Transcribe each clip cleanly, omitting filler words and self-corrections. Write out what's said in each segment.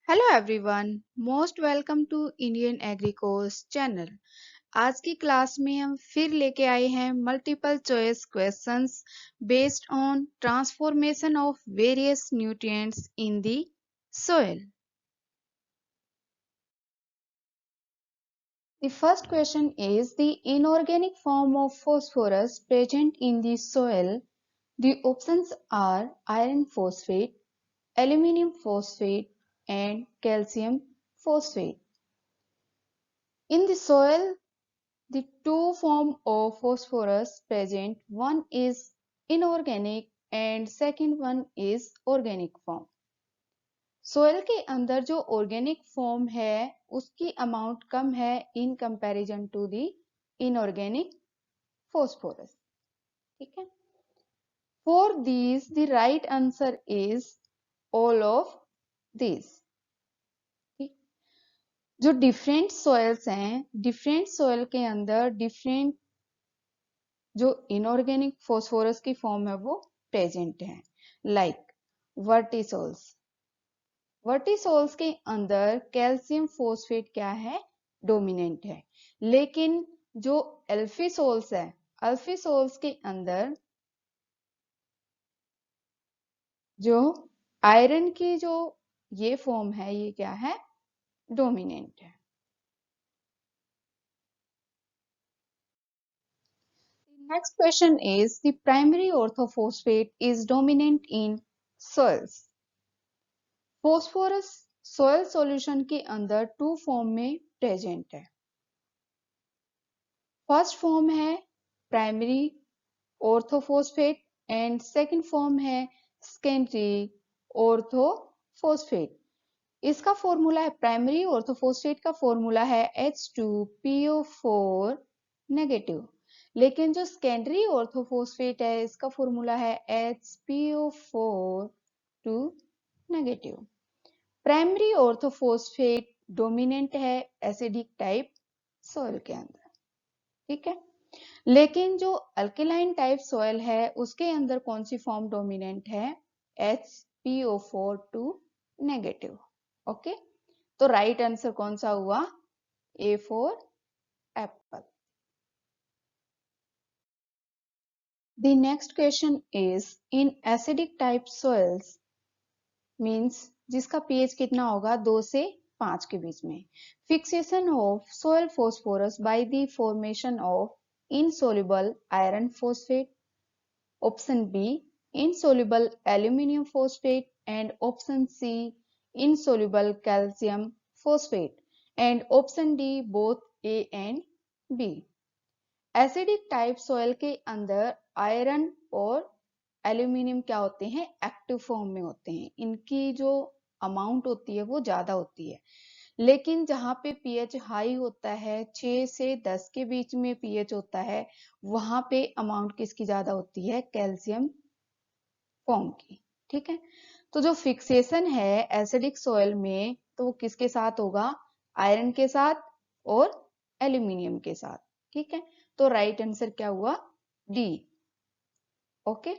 Hello everyone, most welcome to Indian Agricourse channel. आज की class में हम फिर लेके आए हैं multiple choice questions based on transformation of various nutrients in the soil. The first question is the inorganic form of phosphorus present in the soil. The options are iron phosphate, aluminium phosphate, and calcium phosphate. In the soil, the two forms of phosphorus present, one is inorganic and second one is organic form. Soil के अंदर जो organic form है उसकी amount कम है in comparison to the inorganic phosphorus. ठीक है, for this the right answer is all of this. जो डिफरेंट सॉइल्स हैं, डिफरेंट सॉइल के अंदर डिफरेंट जो इनऑर्गेनिक फॉस्फोरस की फॉर्म है वो प्रेजेंट है। लाइक वर्टिसोल्स, वर्टिसोल्स के अंदर कैल्शियम फॉस्फेट क्या है, डोमिनेंट है। लेकिन जो एल्फिसोल्स है, अल्फिसोल्स के अंदर जो आयरन की जो ये फॉर्म है ये क्या है, डोमिनेंट है। Next question is the primary orthophosphate is dominant in soils. Phosphorus soil solution के अंदर टू फॉर्म में प्रेजेंट है। फर्स्ट फॉर्म है primary orthophosphate and second form है सेकेंडरी ऑर्थोफॉस्फेट। इसका फॉर्मूला है, प्राइमरी ऑर्थोफॉस्फेट का फॉर्मूला है H2PO4 नेगेटिव, लेकिन जो सेकेंडरी ऑर्थोफॉस्फेट है इसका फॉर्मूला है HPO4 negative. Primary orthophosphate dominant है एसिडिक टाइप सॉइल के अंदर। ठीक है, लेकिन जो अल्केलाइन टाइप सॉइल है उसके अंदर कौन सी फॉर्म डोमिनेंट है, HPO4 नेगेटिव। ओके, तो राइट आंसर कौन सा हुआ, A for apple. The next question is in acidic type soils means जिसका पीएच कितना होगा 2 से 5 के बीच में, fixation of soil phosphorus by the formation of insoluble iron phosphate, option B insoluble aluminium phosphate and option C insoluble calcium phosphate and option D both A and B. Acidic type soil के अंदर iron और aluminium क्या होते हैं, active form में होते हैं। इनकी जो अमाउंट होती है वो ज्यादा होती है। लेकिन जहां पे पीएच हाई होता है, 6 से 10 के बीच में पीएच होता है, वहां पे अमाउंट किसकी ज्यादा होती है, कैल्शियम फॉर्म की। ठीक है, तो जो फिक्सेशन है एसिडिक सॉइल में तो वो किसके साथ होगा, आयरन के साथ और एल्यूमिनियम के साथ। ठीक है, तो राइट आंसर क्या हुआ, D. Okay,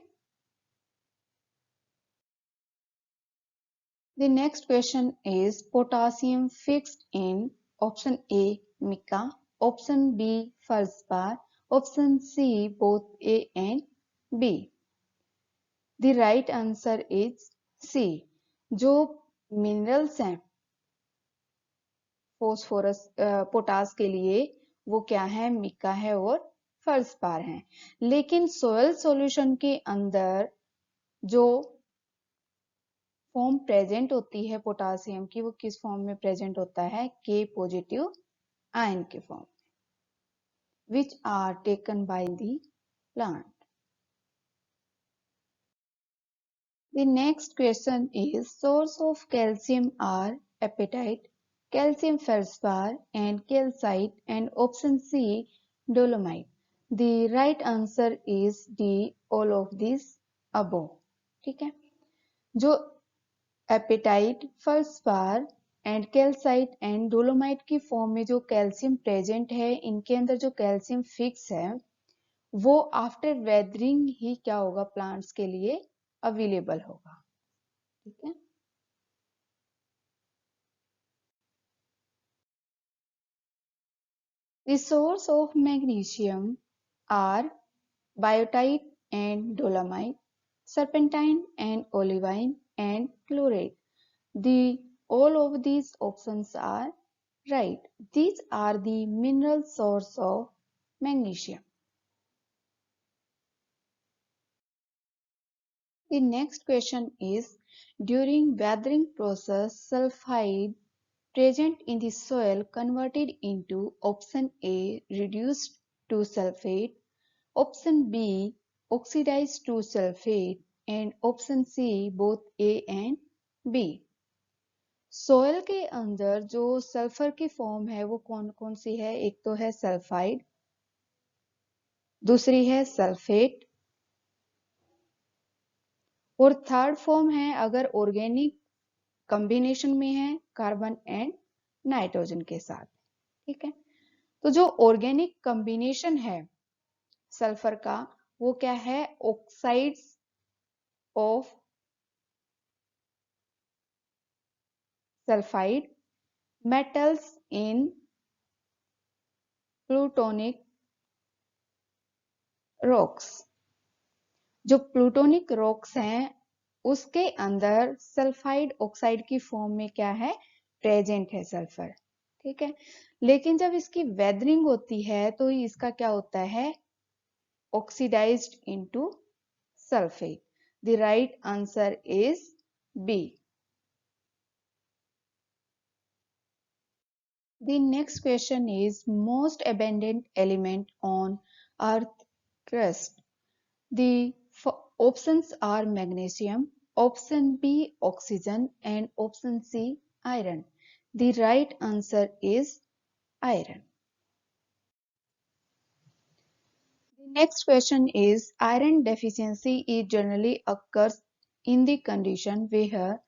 the next question is potassium fixed in option A mica, option B feldspar, option C both A and B. The right answer is C. जो मिनरल्स हैं फोस्फोरस पोटास के लिए वो क्या है, मिका है और फेल्सपार है। लेकिन सोयल सॉल्यूशन के अंदर जो फॉर्म प्रेजेंट होती है पोटासियम की वो किस फॉर्म में प्रेजेंट होता है, के पॉजिटिव आयन के फॉर्म में, which are taken by the plant. The next question is source of calcium are apatite, calcium feldspar and calcite and option C dolomite. The right answer is D all of these above। ठीक है, जो apatite, feldspar and calcite and dolomite की form में जो calcium present है, इनके अंदर जो कैल्शियम फिक्स है वो आफ्टर वेदरिंग ही क्या होगा, प्लांट्स के लिए अवेलेबल होगा। ठीक है, The source of magnesium are biotite and dolomite, serpentine and olivine, and chloride. All of these options are right. These are the mineral source of magnesium. The next question is, during weathering process, sulfide present in the soil converted into option A reduced to sulfate, option B oxidized to sulfate, and option C both A and B. Soil के अंदर जो sulphur की form है वो कौन कौन सी है? एक तो है सल्फाइड, दूसरी है सल्फेट, और थर्ड फॉर्म है अगर ऑर्गेनिक कॉम्बिनेशन में है कार्बन एंड नाइट्रोजन के साथ। ठीक है, तो जो ऑर्गेनिक कॉम्बिनेशन है सल्फर का वो क्या है? Oxides of sulphide, metals in plutonic rocks. जो प्लूटोनिक रॉक्स हैं उसके अंदर सल्फाइड ऑक्साइड की फॉर्म में क्या है? प्रेजेंट है सल्फर। ठीक है, लेकिन जब इसकी वेदरिंग होती है तो इसका क्या होता है? Oxidised into sulphate. The right answer is B. The next question is most abundant element on earth crust. The options are magnesium, option B oxygen, and option C iron. The right answer is iron. The next question is iron deficiency is generally occurs in the condition where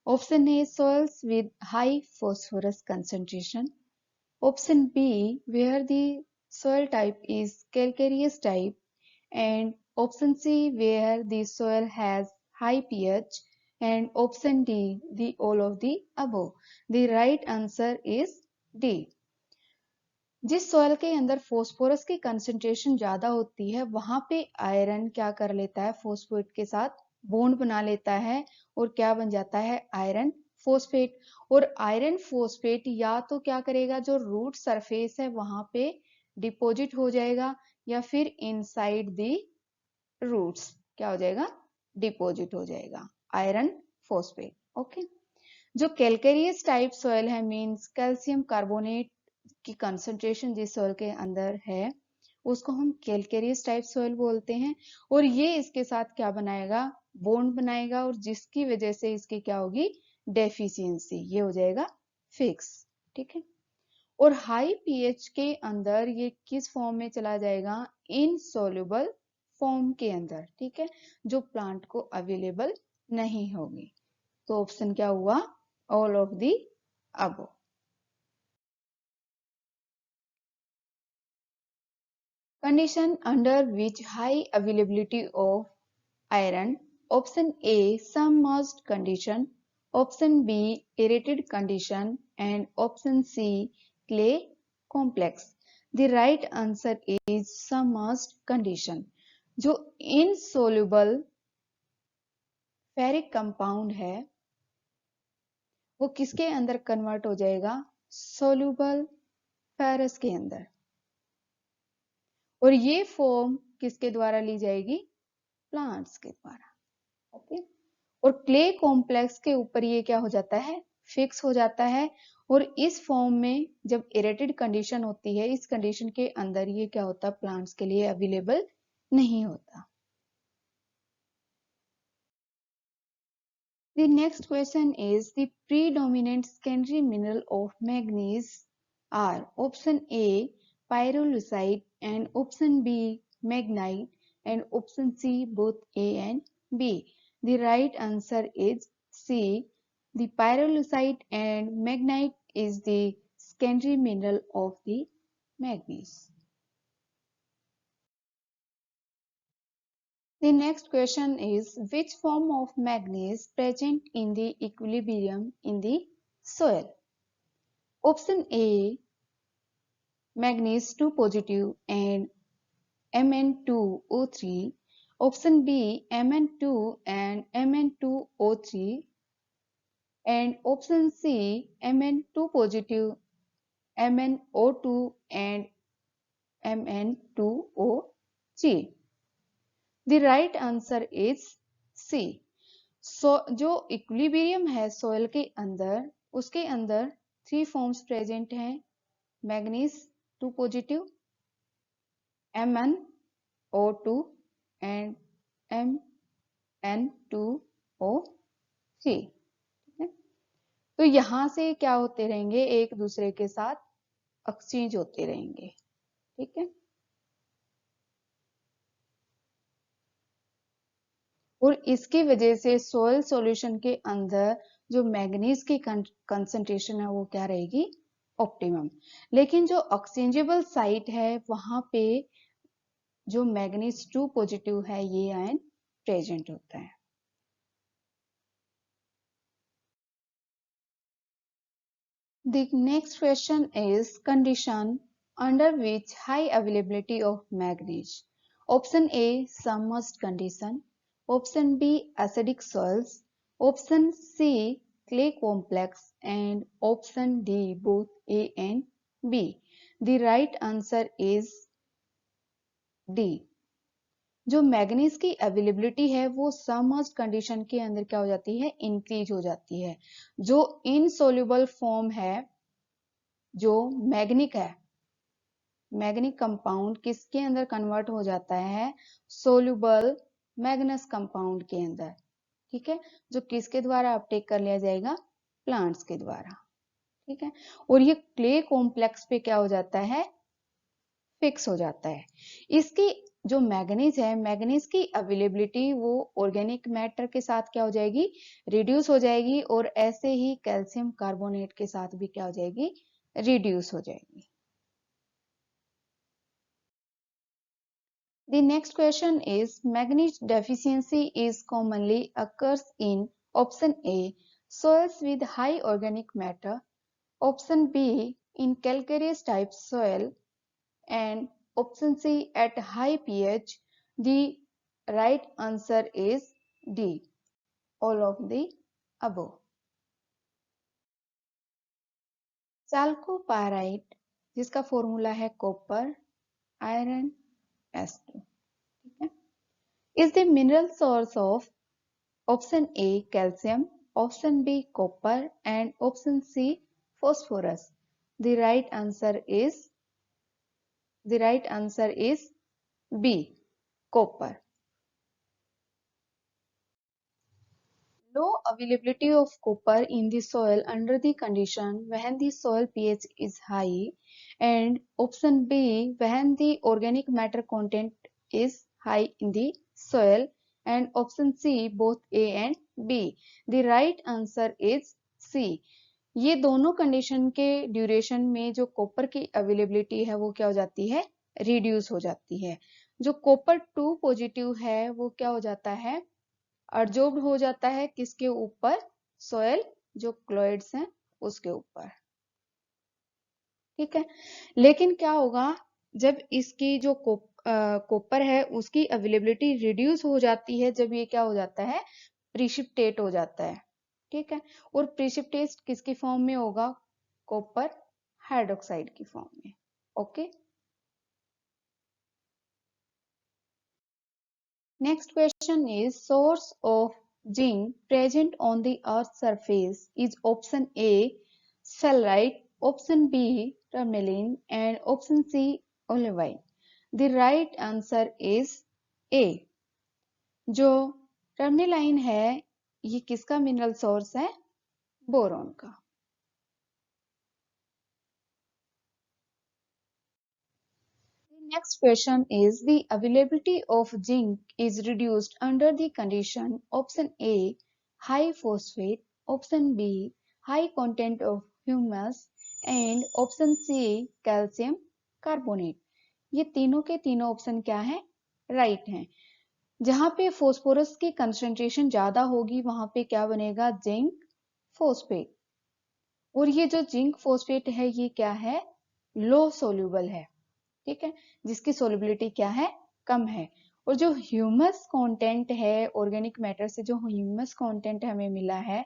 option A soils with high phosphorus concentration, option B where the soil type is calcareous type, and option C where the soil has high pH, and option D the all of the above. The right answer is D. जिस soil के अंदर phosphorus की concentration ज्यादा होती है वहां पे iron क्या कर लेता है? फोस्फेट के साथ बॉन्ड बना लेता है और क्या बन जाता है? Iron phosphate. और आयरन फोस्फेट या तो क्या करेगा? जो रूट सरफेस है वहां पे डिपॉजिट हो जाएगा या फिर इनसाइड द रूट्स क्या हो जाएगा? डिपॉजिट हो जाएगा आयरन फोस्फेट। ओके, जो कैल्केरियस टाइप सॉइल है मींस कैल्शियम कार्बोनेट की कंसंट्रेशन जिस सॉइल के अंदर है उसको हम कैल्केरियस टाइप सॉइल बोलते हैं, और ये इसके साथ क्या बनाएगा? बॉन्ड बनाएगा, और जिसकी वजह से इसकी क्या होगी? डेफिशिएंसी, ये हो जाएगा फिक्स। ठीक है, और हाई पीएच के अंदर ये किस फॉर्म में चला जाएगा? इनसॉल्युबल फॉर्म के अंदर। ठीक है, जो प्लांट को अवेलेबल नहीं होगी। तो ऑप्शन क्या हुआ? All of the above. Condition under which high availability of iron. Option A submerged condition, option B aerated condition, and option C clay complex. The right answer is submerged condition. जो insoluble ferric compound है वो किसके अंदर convert हो जाएगा? Soluble ferrous के अंदर। और ये फॉर्म किसके द्वारा ली जाएगी? प्लांट्स के द्वारा। ओके, और क्ले कॉम्प्लेक्स के ऊपर ये क्या हो जाता है? फिक्स हो जाता है, और इस फॉर्म में जब एरेटेड कंडीशन होती है इस कंडीशन के अंदर ये क्या होता है? प्लांट्स के लिए अवेलेबल नहीं होता। The next question is the predominant secondary mineral of manganese are option A pyrolusite, and option B magnite, and option C both A and B. The right answer is C. The pyrolusite and magnite is the secondary mineral of the manganese. The next question is which form of manganese present in the equilibrium in the soil? Option A manganese 2 positive and Mn2O3. Option B, Mn2 and Mn2O3. And option C, Mn2 positive, MnO2 and Mn2O3. The right answer is C. जो equilibrium है soil के अंदर, उसके अंदर 3 forms present हैं, manganese 2 positive, MnO2 and Mn2O3। तो यहां से क्या होते रहेंगे, एक दूसरे के साथ एक्सचेंज होते रहेंगे। ठीक है, और इसकी वजह से सोयल सॉल्यूशन के अंदर जो मैग्नीज की कंसंट्रेशन है वो क्या रहेगी, ऑप्टिमम। लेकिन जो एक्सचेंजेबल साइट है वहां पे जो मैग्नीज 2 पॉजिटिव है ये आयन प्रेजेंट होता है। The next question is condition under which high availability of manganese. Option A, submerged condition. Option B, acidic soils. Option C, clay complex. And option D, both A and B. The right answer is D. जो manganese की availability है वो submerged condition के अंदर क्या हो जाती है, इंक्रीज हो जाती है। जो इनसोल्यूबल फॉर्म है, जो मैग्निक है, मैग्निक कंपाउंड किसके अंदर कन्वर्ट हो जाता है, सोल्यूबल मैग्नस कंपाउंड के अंदर। ठीक है, जो किसके द्वारा अपटेक कर लिया जाएगा, प्लांट्स के द्वारा। ठीक है, और ये क्ले कॉम्प्लेक्स पे क्या हो जाता है, फिक्स हो जाता है। इसकी जो मैग्नीज है, मैग्नीज की अवेलेबिलिटी वो ऑर्गेनिक मैटर के साथ क्या हो जाएगी, रिड्यूस हो जाएगी, और ऐसे ही कैल्शियम कार्बोनेट के साथ भी क्या हो जाएगी, रिड्यूस हो जाएगी। The next question is manganese deficiency is commonly occurs in option A, soils with high organic matter, option B, in calcareous type soil, and option C, at high pH. The right answer is D, all of the above. Chalcopyrite जिसका formula है copper iron S2, ठीक है, is the mineral source of option A, calcium, option B, copper, and option C, phosphorus. The right answer is B, copper. Low availability of copper in the soil under the condition when the soil pH is high, and option B, when the organic matter content is high in the soil, and option C, both A and B. The right answer is C. ये दोनों condition के duration में जो copper की availability है वो क्या हो जाती है, रिड्यूस हो जाती है। जो कॉपर 2 पॉजिटिव है वो क्या हो जाता है, अब्जॉर्ब हो जाता है किसके ऊपर, सोयल जो क्लोइड्स हैं उसके ऊपर। ठीक है, लेकिन क्या होगा जब इसकी जो कॉपर है उसकी अवेलेबिलिटी रिड्यूस हो जाती है, जब ये क्या हो जाता है, प्रिसिपिटेट हो जाता है। ठीक है, और प्रिसिपिटेट किसकी फॉर्म में होगा, कॉपर हाइड्रोक्साइड की फॉर्म में। Okay, next question is source of zinc present on the earth's surface is option A, cellulite, option B, tourmaline, and option C, olivine. The right answer is A. जो tourmaline है ये किसका mineral source है, boron का। Next question is the availability of zinc is reduced under the condition option A, high phosphate, option B, high content of humus, and option C, calcium carbonate. ये तीनों के तीनों option क्या है, right हैं। जहां पे फोस्फोरस की कंसंट्रेशन ज्यादा होगी वहां पे क्या बनेगा, जिंक फोस्फेट। और ये जो जिंक फोस्फेट है ये क्या है, लो सोल्यूबल है, ठीक है, जिसकी सोल्युबिलिटी क्या है, कम है। और जो ह्यूमस कंटेंट है, ऑर्गेनिक मैटर से जो ह्यूमस कंटेंट हमें मिला है,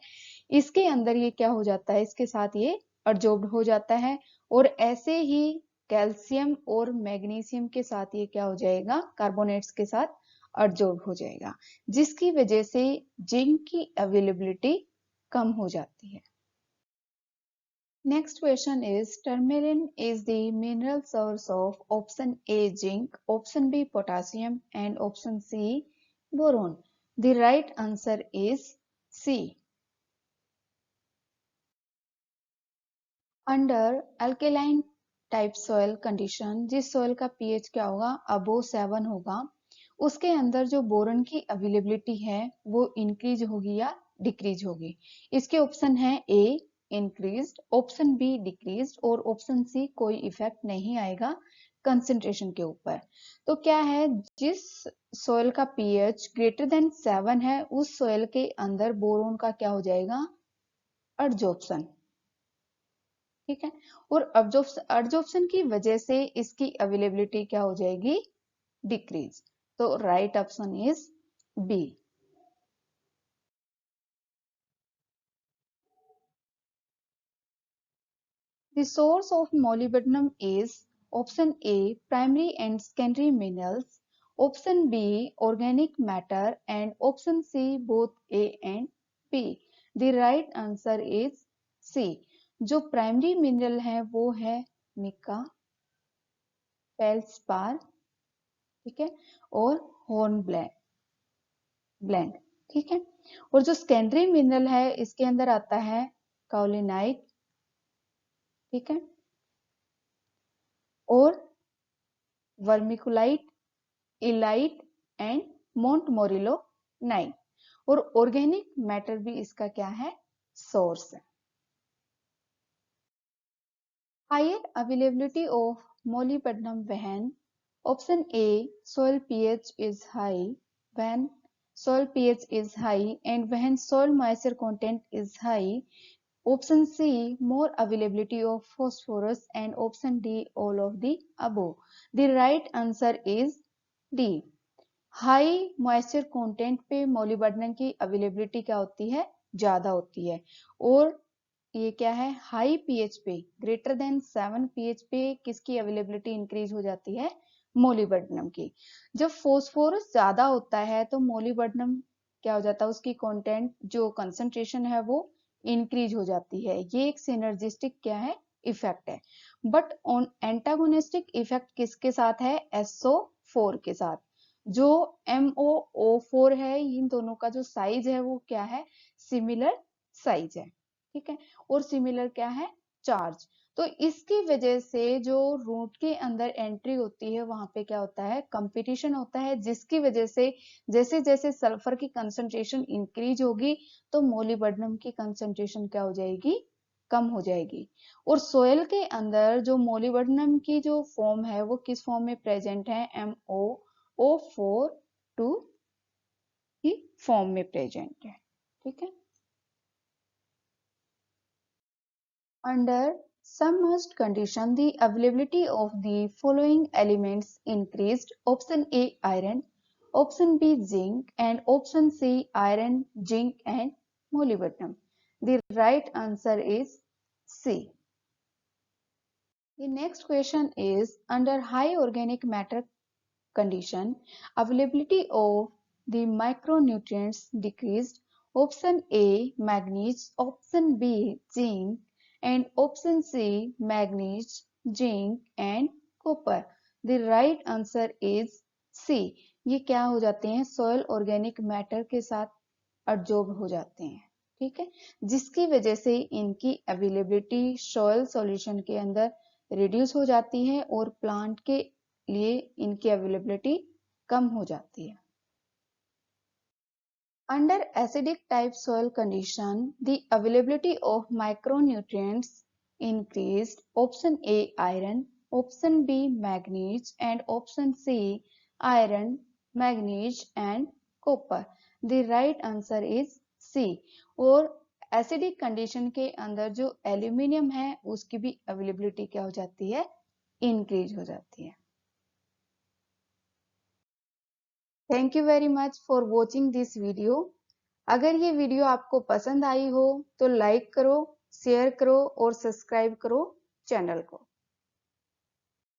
इसके अंदर ये क्या हो जाता है, इसके साथ ये अब्जॉर्ब हो जाता है। और ऐसे ही कैल्शियम और मैग्नीशियम के साथ ये क्या हो जाएगा, कार्बोनेट्स के साथ अब्जॉर्ब हो जाएगा, जिसकी वजह से जिंक की अवेलेबिलिटी कम हो जाती है। Next question is tourmaline is the mineral source of option A zinc, option B potassium and option C boron. The right answer is C. Under alkaline type soil condition, जिस soil का pH क्या होगा, above 7 होगा, उसके अंदर जो boron की availability है वो इंक्रीज होगी या डिक्रीज होगी। इसके ऑप्शन है ए इंक्रीज्ड, ऑप्शन बी डिक्रीज्ड और ऑप्शन सी कोई इफेक्ट नहीं आएगा कंसंट्रेशन के ऊपर। तो क्या है, जिस सोयल का पीएच ग्रेटर देन 7 है उस सोयल के अंदर बोरोन का क्या हो जाएगा, एडजॉर्प्शन, ठीक है। और एडजॉर्प्शन की वजह से इसकी अवेलेबिलिटी क्या हो जाएगी, डिक्रीज। तो right option is B. The source of molybdenum is option A primary and secondary minerals, option B organic matter and option C both A and B. The right answer is C. जो primary mineral है वो है Mika, feldspar, ठीक है, और horn bland, ठीक है। और जो सेकेंडरी मिनरल है इसके अंदर आता है काओलिनाइट, ठीक है, और वर्मिकुलाइट, इलाइट एंड मोंटमोरिलो 9। और ऑर्गेनिक मैटर भी इसका क्या है, सोर्स है। Higher availability of molybdenum when option A soil pH is high, when soil pH is high and when soil moisture content is high, option C more availability of phosphorus and option D all of the above. The right answer is D. High moisture content पे molybdenum की availability क्या होती है, ज्यादा होती है। और ये क्या है, हाई पीएच पे ग्रेटर देन 7 पीएच पे किसकी अवेलेबिलिटी इंक्रीज हो जाती है, मोलिब्डेनम की। जब फोस्फोरस ज्यादा होता है तो मोलिब्डेनम क्या हो जाता है, उसकी कंटेंट जो कंसंट्रेशन है वो इंक्रीज हो जाती है। ये एक सिनर्जिस्टिक क्या है, इफेक्ट है। बट ऑन एंटागोनिस्टिक इफेक्ट किसके साथ है, SO4 के साथ। जो MOO4 है, इन दोनों का जो साइज है वो क्या है, सिमिलर साइज है, ठीक है। और सिमिलर क्या है, चार्ज। तो इसकी वजह से जो रूट के अंदर एंट्री होती है वहां पे क्या होता है, कंपटीशन होता है, जिसकी वजह से जैसे जैसे सल्फर की कंसंट्रेशन इंक्रीज होगी तो मोलिब्डेनम की कंसंट्रेशन क्या हो जाएगी, कम हो जाएगी। और सोयल के अंदर जो मोलिब्डेनम की जो फॉर्म है वो किस फॉर्म में प्रेजेंट है, MOO4 टू की फॉर्म में प्रेजेंट है, ठीक है। Under submerged condition, the availability of the following elements increased. Option A iron, option B zinc and option C iron, zinc and molybdenum. The right answer is C. The next question is under high organic matter condition, availability of the micronutrients decreased. Option A manganese, option B zinc and option C manganese, zinc and copper. The right answer is C. ये क्या हो जाते हैं, soil organic matter के साथ absorb हो जाते हैं, ठीक है, जिसकी वजह से इनकी अवेलेबिलिटी सोयल सॉल्यूशन के अंदर रिड्यूस हो जाती है और प्लांट के लिए इनकी अवेलेबिलिटी कम हो जाती है। Under acidic type soil condition, the availability of micronutrients increased. Option A iron, option B manganese and option C iron, manganese and copper. The right answer is C. और एसिडिक कंडीशन के अंदर जो aluminium है उसकी भी availability क्या हो जाती है, इंक्रीज हो जाती है। Thank you very much for watching this video. अगर ये वीडियो आपको पसंद आई हो तो लाइक करो, शेयर करो और सब्सक्राइब करो चैनल को।